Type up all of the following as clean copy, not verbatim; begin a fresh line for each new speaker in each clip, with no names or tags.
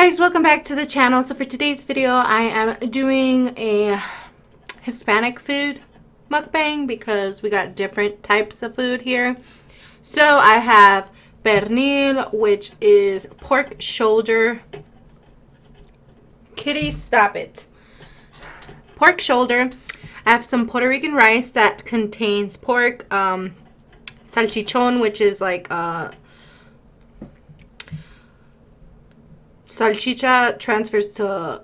guys, welcome back to the channel. So for today's video, I am doing a Hispanic food mukbang because we got different types of food here. So I have pernil, which is pork shoulder. Kitty, stop it. Pork shoulder. I have some Puerto Rican rice that contains pork, salchichon, which is like salchicha transfers to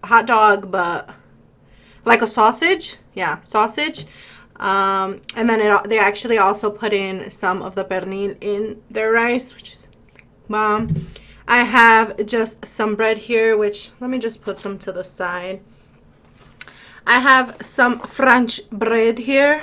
hot dog, but like a sausage. Yeah, sausage. And then they actually also put in some of the pernil in their rice, which is bomb. I have just some bread here, which let me just put some to the side. I have some French bread here.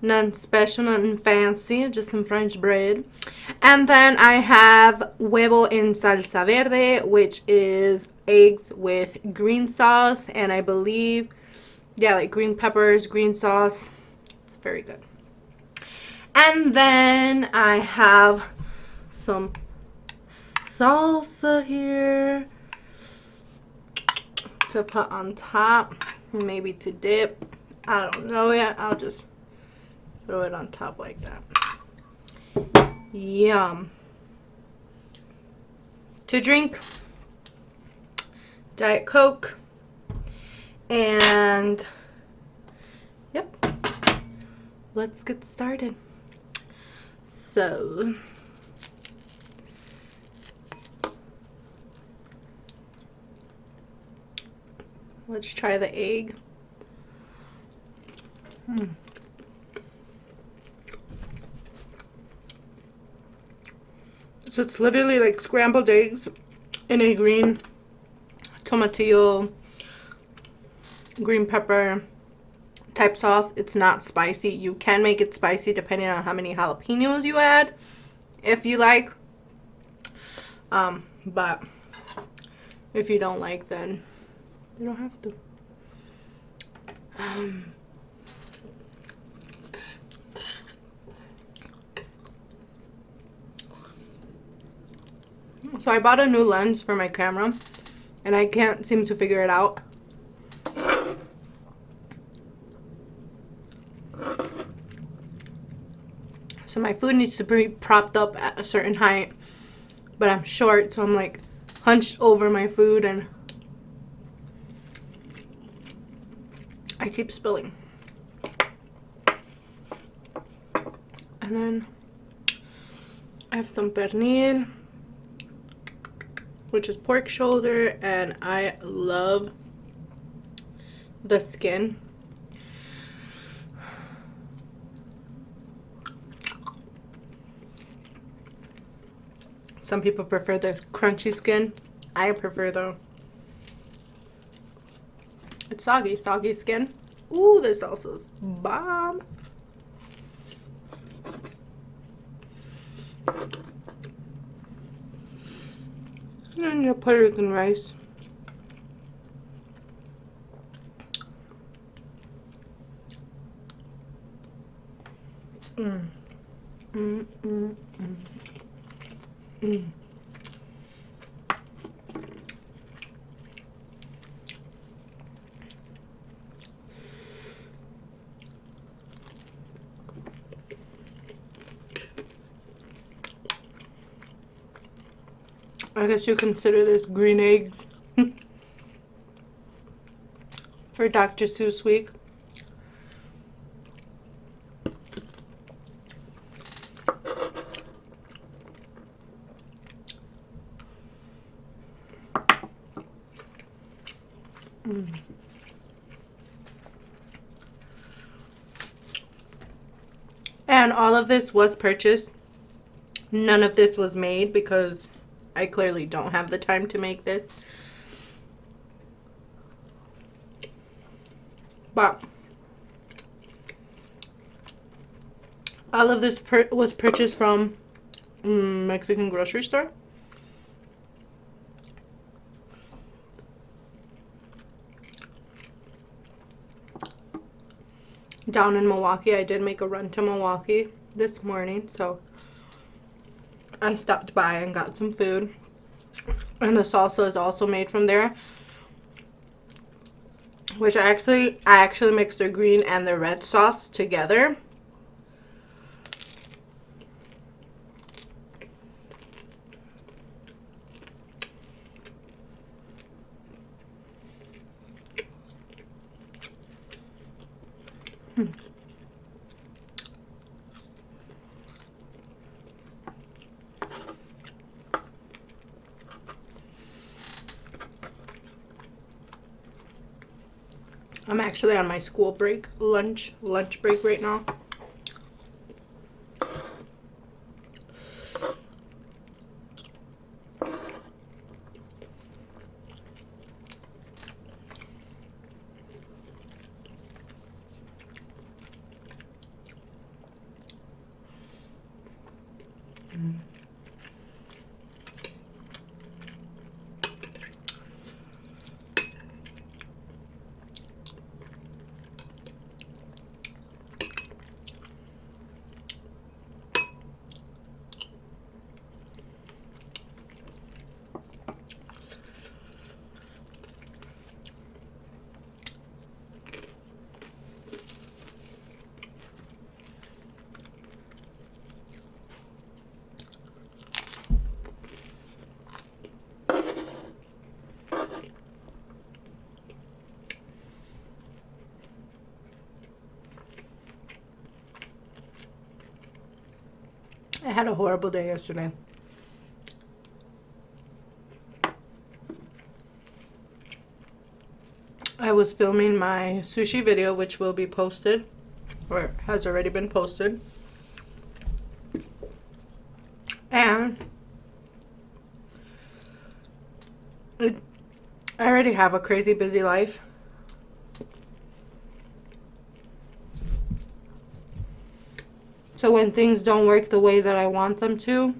None special, nothing fancy, just some French bread. And then I have huevo en salsa verde, which is eggs with green sauce. And I believe, yeah, like green peppers, green sauce. It's very good. And then I have some salsa here to put on top. Maybe to dip. I don't know yet. I'll just throw it on top like that. Yum. To drink, Diet Coke, and yep, let's get started. So let's try the egg. So it's literally like scrambled eggs in a green tomatillo, green pepper type sauce. It's not spicy. You can make it spicy depending on how many jalapenos you add, if you like. But if you don't like, then you don't have to. So I bought a new lens for my camera, and I can't seem to figure it out. So my food needs to be propped up at a certain height, but I'm short, so I'm like hunched over my food, and I keep spilling. And then I have some pernil, which is pork shoulder, and I love the skin. Some people prefer the crunchy skin. I prefer it's soggy skin. Ooh, this salsa's bomb. And your Puerto Rican rice. I guess you consider this green eggs for Dr. Seuss week. And all of this was purchased. None of this was made because I clearly don't have the time to make this. But all of this was purchased from Mexican grocery store. Down in Milwaukee. I did make a run to Milwaukee this morning, so I stopped by and got some food. And the salsa is also made from there. Which I actually mixed the green and the red sauce together. I'm actually on my school break, lunch break right now. I had a horrible day yesterday. I was filming my sushi video, which will be posted, or has already been posted. And I already have a crazy busy life. So when things don't work the way that I want them to,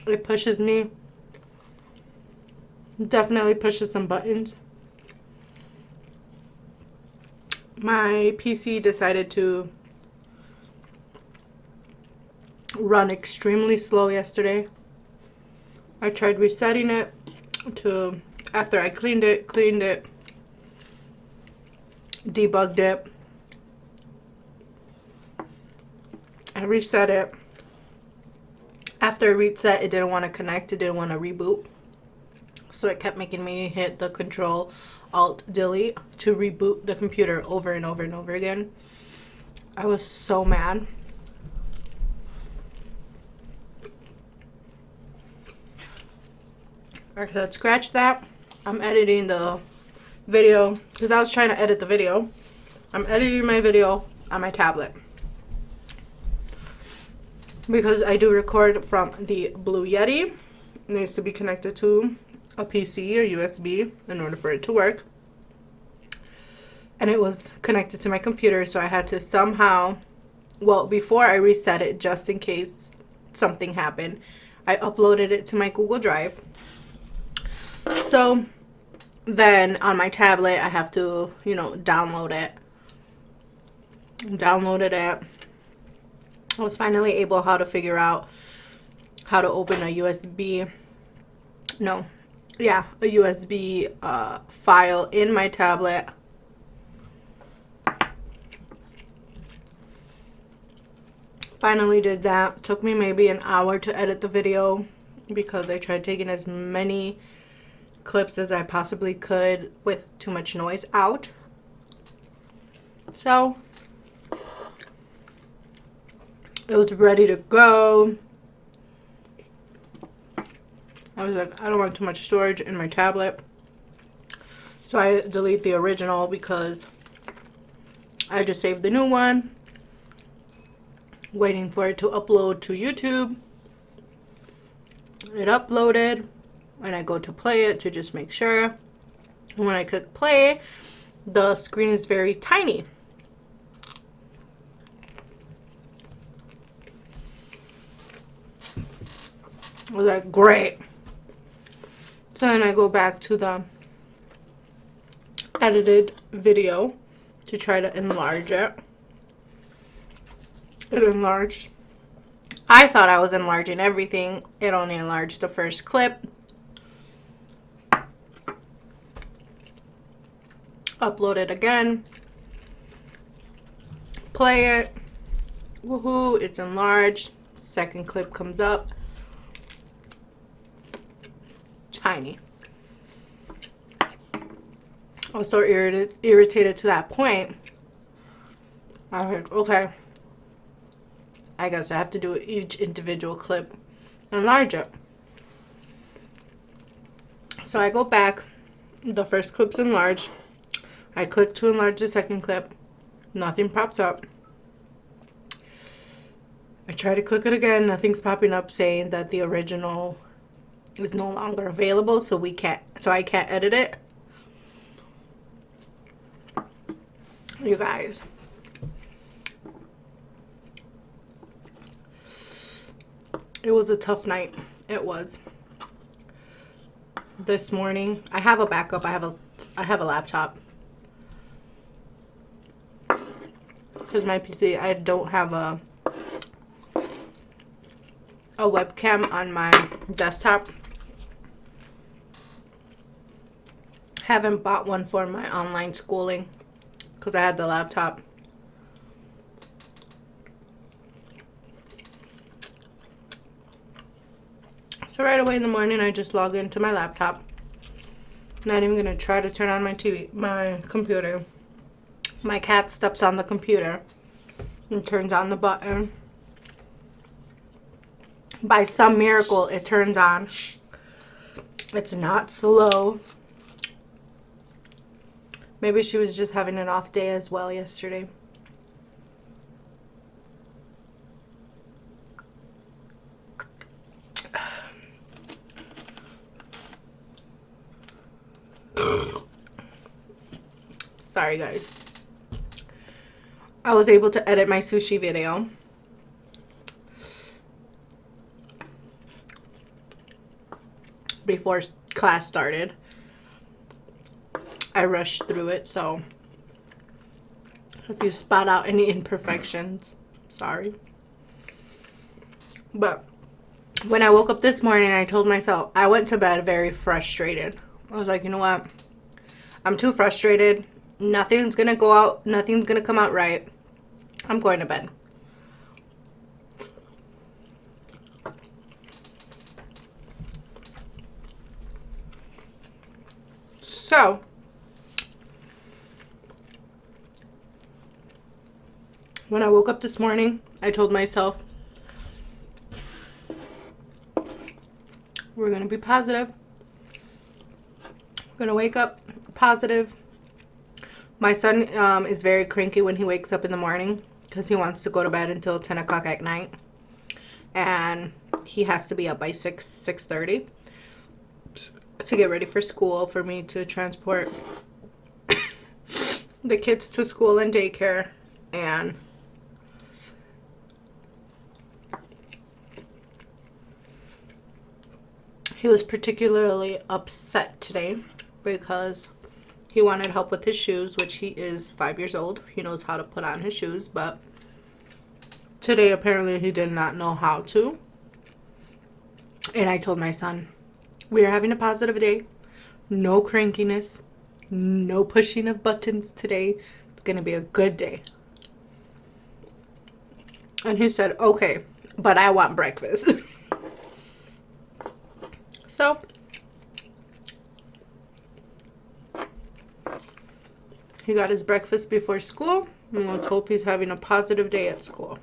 it pushes me. Definitely pushes some buttons. My PC decided to run extremely slow yesterday. I tried resetting it to, after I cleaned it, debugged it. I reset it. After I reset, it didn't want to connect. It didn't want to reboot. So it kept making me hit the Control Alt Delete to reboot the computer over and over and over again. I was so mad. I said, scratch that. I'm editing the video because I was trying to edit the video. I'm editing my video on my tablet because I do record from the Blue Yeti. It needs to be connected to a PC or USB in order for it to work. And it was connected to my computer, so I had to somehow, well, before I reset it, just in case something happened, I uploaded it to my Google Drive. So then on my tablet, I have to, download it. Downloaded it. I was finally able how to figure out how to open a USB file in my tablet. Finally did that. Took me maybe an hour to edit the video because I tried taking as many clips as I possibly could with too much noise out. So it was ready to go. I was like, I don't want too much storage in my tablet. So I delete the original because I just saved the new one. Waiting for it to upload to YouTube. It uploaded. And I go to play it to just make sure. And when I click play, the screen is very tiny. I was like, great. So then I go back to the edited video to try to enlarge it. It enlarged. I thought I was enlarging everything. It only enlarged the first clip. Upload it again. Play it. Woohoo, it's enlarged. Second clip comes up. Tiny. I was so irritated to that point. I was like, okay, I guess I have to do each individual clip, enlarge it. So I go back. The first clip's enlarged. I click to enlarge the second clip. Nothing pops up. I try to click it again. Nothing's popping up saying that the original is no longer available, so I can't edit it. You guys, it was a tough night. It was. This morning, I have a backup. I have a laptop. Because my PC, I don't have a webcam on my desktop. Haven't bought one for my online schooling because I had the laptop. So right away in the morning, I just log into my laptop. Not even gonna try to turn on my computer. My cat steps on the computer and turns on the button. By some miracle, it turns on. It's not slow. Maybe she was just having an off day as well yesterday. Sorry, guys. I was able to edit my sushi video. Before class started. I rushed through it, so if you spot out any imperfections, sorry. But when I woke up this morning, I told myself, I went to bed very frustrated. I was like, you know what? I'm too frustrated. Nothing's gonna go out. Nothing's gonna come out right. I'm going to bed. So, when I woke up this morning, I told myself, we're going to be positive. We're going to wake up positive. My son is very cranky when he wakes up in the morning because he wants to go to bed until 10 o'clock at night. And he has to be up by 6:30 to get ready for school, for me to transport the kids to school and daycare. And he was particularly upset today because he wanted help with his shoes, which he is 5 years old. He knows how to put on his shoes, but today apparently he did not know how to. And I told my son, we are having a positive day. No crankiness. No pushing of buttons today. It's going to be a good day. And he said, okay, but I want breakfast. So, he got his breakfast before school. And let's hope he's having a positive day at school.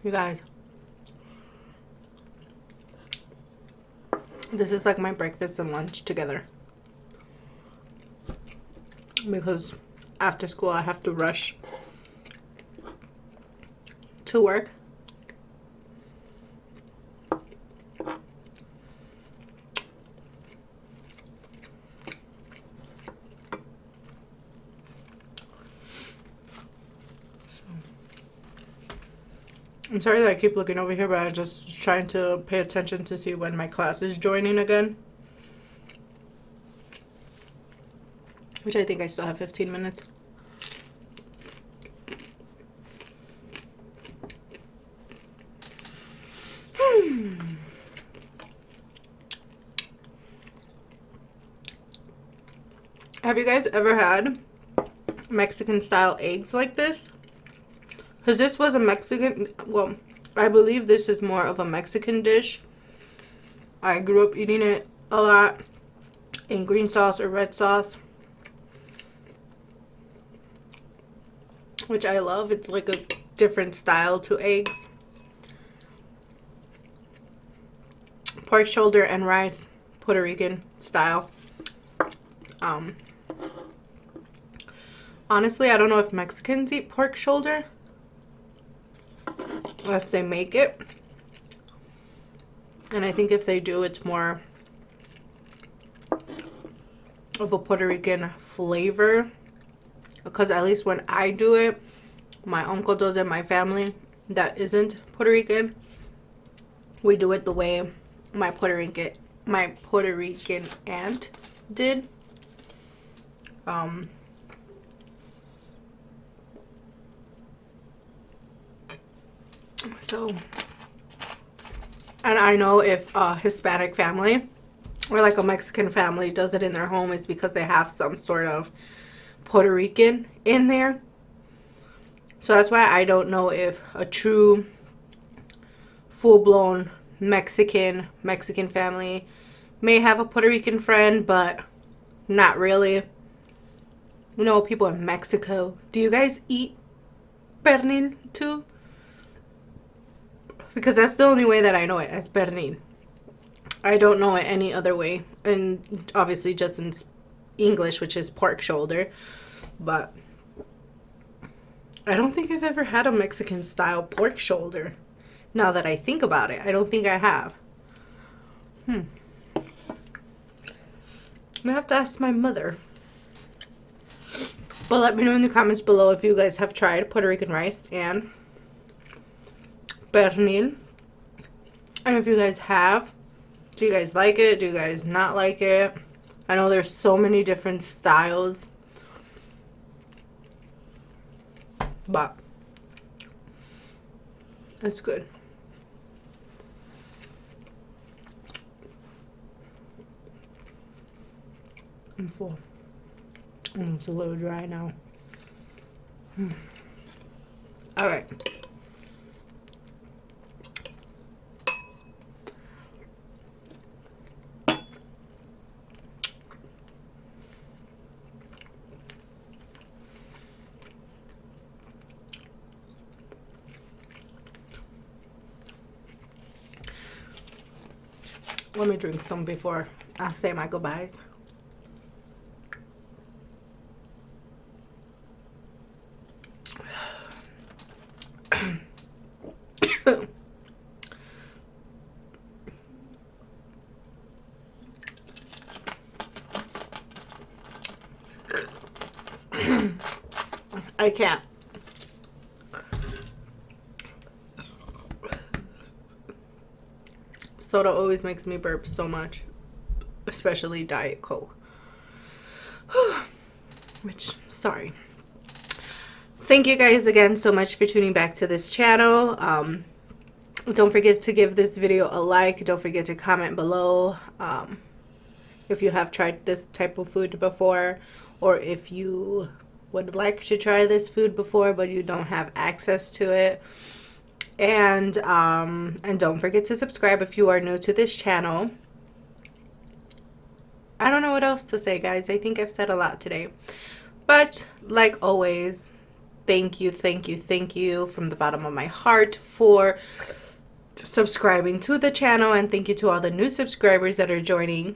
You guys, this is like my breakfast and lunch together. Because after school I have to rush to work. I'm sorry that I keep looking over here, but I'm just trying to pay attention to see when my class is joining again. which I think I still have 15 minutes. Have you guys ever had Mexican style eggs like this? Because this was a Mexican, well, I believe this is more of a Mexican dish. I grew up eating it a lot in green sauce or red sauce, which I love. It's like a different style to eggs. Pork shoulder and rice, Puerto Rican style. Honestly, I don't know if Mexicans eat pork shoulder, or if they make it. And I think if they do, it's more of a Puerto Rican flavor. Because at least when I do it, my uncle does it, my family that isn't Puerto Rican, we do it the way my Puerto Rican aunt did. So, and I know if a Hispanic family or like a Mexican family does it in their home, it's because they have some sort of Puerto Rican in there. So that's why I don't know if a true full-blown Mexican family may have a Puerto Rican friend, but not really. You know, people in Mexico, do you guys eat pernil too? Because that's the only way that I know it, as pernil. I don't know it any other way. And obviously just in English, which is pork shoulder. But I don't think I've ever had a Mexican style pork shoulder. Now that I think about it, I don't think I have. I have to ask my mother. Well, let me know in the comments below if you guys have tried Puerto Rican rice and pernil. And if you guys have, do you guys like it? Do you guys not like it? I know there's so many different styles, but it's good. I'm full. It's a little dry now. All right. Let me drink some before I say my goodbyes. I can't. Soda always makes me burp so much, especially Diet Coke. Which, sorry. Thank you guys again so much for tuning back to this channel. Don't forget to give this video a like. Don't forget to comment below if you have tried this type of food before, or if you would like to try this food before but you don't have access to it. And don't forget to subscribe if you are new to this channel. I don't know what else to say, guys. I think I've said a lot today. But like always, thank you from the bottom of my heart for subscribing to the channel, and thank you to all the new subscribers that are joining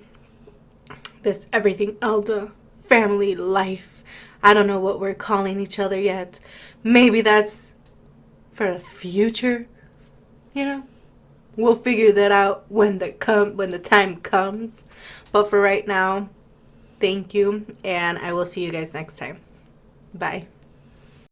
this Everything Elda family life. I don't know what we're calling each other yet. Maybe that's for the future, you know. We'll figure that out when the time comes. But for right now, thank you, and I will see you guys next time. Bye.